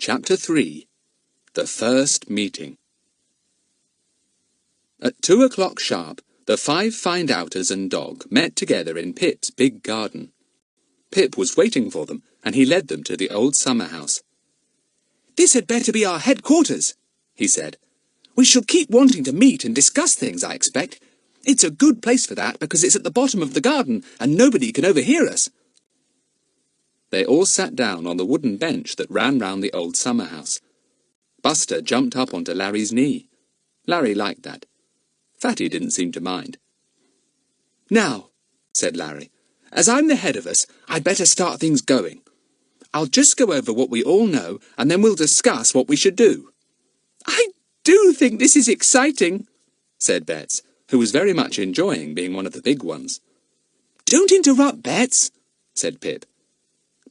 Chapter 3. The First Meeting. At 2 o'clock sharp, the 5 find-outers and dog met together in Pip's big garden. Pip was waiting for them, and he led them to the old summer-house. "This had better be our headquarters," he said. "We shall keep wanting to meet and discuss things, I expect. It's a good place for that, because it's at the bottom of the garden, and nobody can overhear us." They all sat down on the wooden bench that ran round the old summer-house. Buster jumped up onto Larry's knee. Larry liked that. Fatty didn't seem to mind. "Now," said Larry, "as I'm the head of us, I'd better start things going. I'll just go over what we all know, and then we'll discuss what we should do." "I do think this is exciting," said Bets, who was very much enjoying being one of the big ones. "Don't interrupt, Bets," said Pip.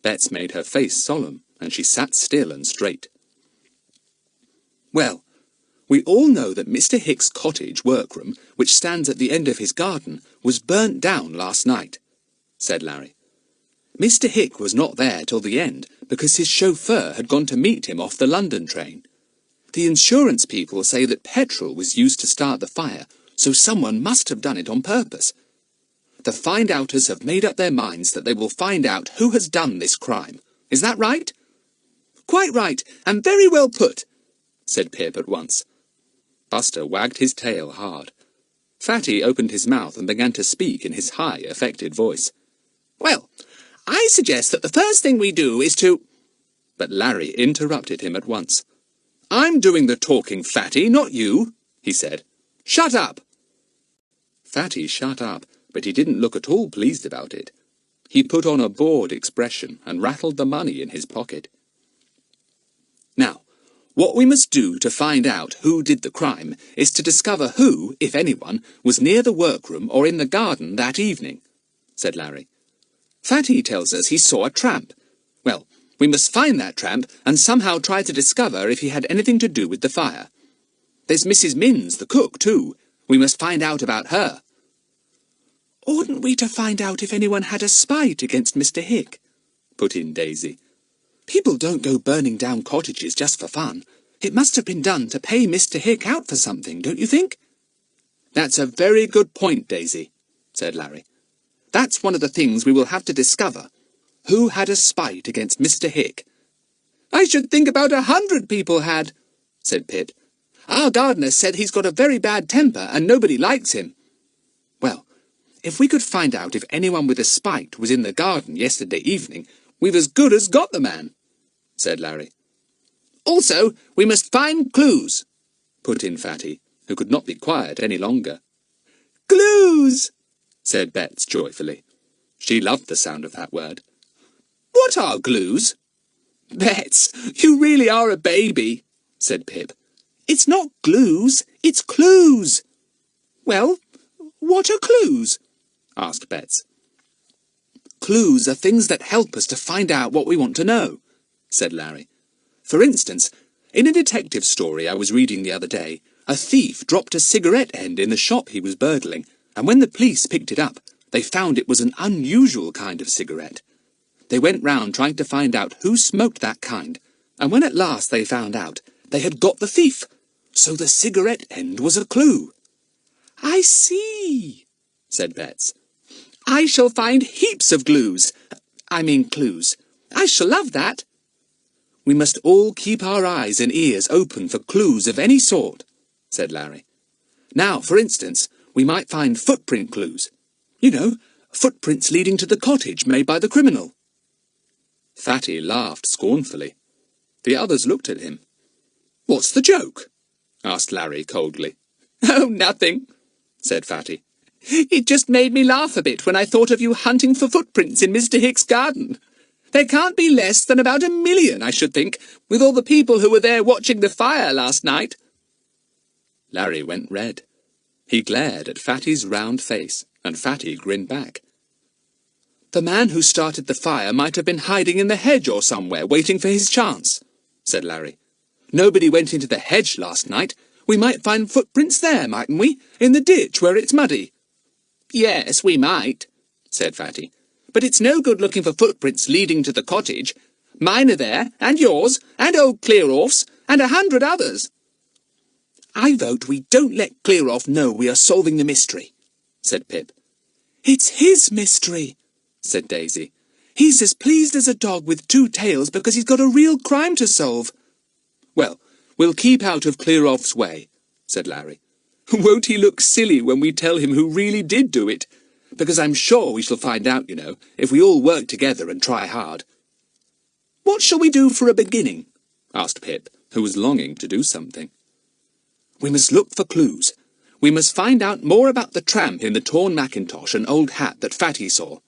Bets made her face solemn, and she sat still and straight. "Well, we all know that Mr. Hick's cottage workroom, which stands at the end of his garden, was burnt down last night," said Larry. "Mr. Hick was not there till the end, because his chauffeur had gone to meet him off the London train. The insurance people say that petrol was used to start the fire, so someone must have done it on purpose. The find-outers have made up their minds that they will find out who has done this crime. Is that right?" "Quite right, and very well put," said Pip at once. Buster wagged his tail hard. Fatty opened his mouth and began to speak in his high, affected voice. "Well, I suggest that the first thing we do is to—" But Larry interrupted him at once. "I'm doing the talking, Fatty, not you," he said. "Shut up." Fatty shut up, but he didn't look at all pleased about it. He put on a bored expression and rattled the money in his pocket. "Now, what we must do to find out who did the crime is to discover who, if anyone, was near the workroom or in the garden that evening," said Larry. "Fatty tells us he saw a tramp. Well, we must find that tramp and somehow try to discover if he had anything to do with the fire. There's Mrs. Minns, the cook, too. We must find out about her." "Oughtn't we to find out if anyone had a spite against Mr. Hick?" put in Daisy. "People don't go burning down cottages just for fun. It must have been done to pay Mr. Hick out for something, don't you think?" "That's a very good point, Daisy," said Larry. "That's one of the things we will have to discover. Who had a spite against Mr. Hick?" "I should think about 100 people had," said Pip. "Our gardener said he's got a very bad temper and nobody likes him." "Well, if we could find out if anyone with a spite was in the garden yesterday evening, we've as good as got the man," said Larry. "Also, we must find clues," put in Fatty, who could not be quiet any longer. "Clues," said Bets joyfully. She loved the sound of that word. "What are clues?" "Bets, you really are a baby," said Pip. "It's not glues, it's clues." "Well, what are clues?" asked Bets. "Clues are things that help us to find out what we want to know," said Larry. "For instance, in a detective story I was reading the other day, a thief dropped a cigarette end in the shop he was burgling, and when the police picked it up, they found it was an unusual kind of cigarette. They went round trying to find out who smoked that kind, and when at last they found out, they had got the thief, so the cigarette end was a clue." "I see," said Bets. "I shall find heaps of clues. I shall love that." "We must all keep our eyes and ears open for clues of any sort," said Larry. "Now, for instance, we might find footprint clues. You know, footprints leading to the cottage made by the criminal." Fatty laughed scornfully. The others looked at him. "What's the joke?" asked Larry coldly. "Oh, nothing," said Fatty. "It just made me laugh a bit when I thought of you hunting for footprints in Mr. Hick's garden. There can't be less than about 1,000,000, I should think, with all the people who were there watching the fire last night." Larry went red. He glared at Fatty's round face, and Fatty grinned back. "The man who started the fire might have been hiding in the hedge or somewhere, waiting for his chance," said Larry. "Nobody went into the hedge last night. We might find footprints there, mightn't we? In the ditch where it's muddy." "Yes, we might," said Fatty. "But it's no good looking for footprints leading to the cottage. Mine are there, and yours, and old Clear-Off's, and 100 others. I vote we don't let Clear-Off know we are solving the mystery, said Pip. It's his mystery, said Daisy. He's as pleased as a dog with 2 tails because he's got a real crime to solve. Well, we'll keep out of Clear-Off's way, said Larry. Won't he look silly when we tell him who really did do it? Because I'm sure we shall find out, you know, if we all work together and try hard. What shall we do for a beginning? Asked Pip, who was longing to do something. We must look for clues. We must find out more about the tramp in the torn mackintosh and old hat that Fatty saw,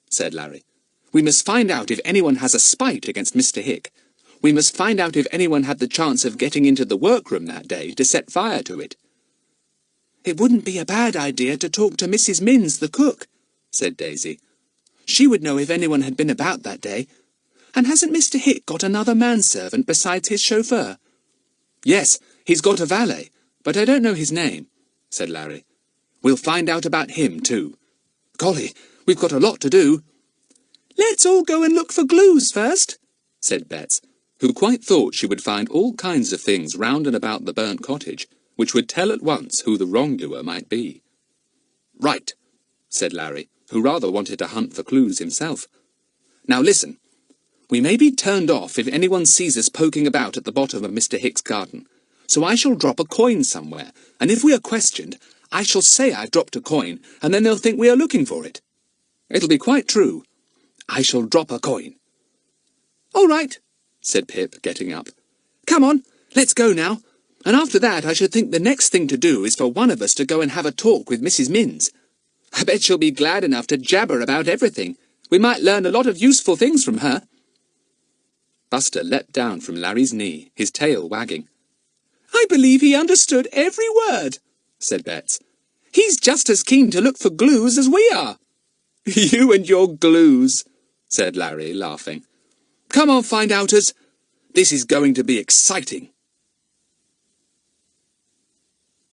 said Larry. We must find out if anyone has a spite against Mr. Hick. We must find out if anyone had the chance of getting into the workroom that day to set fire to it. It wouldn't be a bad idea to talk to Mrs. Minns, the cook, said Daisy. She would know if anyone had been about that day. And hasn't Mr. Hick got another manservant besides his chauffeur? Yes, he's got a valet, but I don't know his name, said Larry. We'll find out about him, too. Golly, we've got a lot to do. Let's all go and look for clues first, said Bets, who quite thought she would find all kinds of things round and about the burnt cottage, which would tell at once who the wrongdoer might be. Right, said Larry, who rather wanted to hunt for clues himself. Now listen. We may be turned off if anyone sees us poking about at the bottom of Mr. Hick's garden, so I shall drop a coin somewhere, and if we are questioned, I shall say I've dropped a coin, and then they'll think we are looking for it. It'll be quite true. I shall drop a coin. All right, said Pip, getting up. Come on, let's go now. And after that, I should think the next thing to do is for one of us to go and have a talk with Mrs. Minns. I bet she'll be glad enough to jabber about everything. We might learn a lot of useful things from her. Buster leapt down from Larry's knee, his tail wagging. I believe he understood every word, said Bets. He's just as keen to look for glues as we are. You and your glues, said Larry, laughing. Come on, find-outers. This is going to be exciting.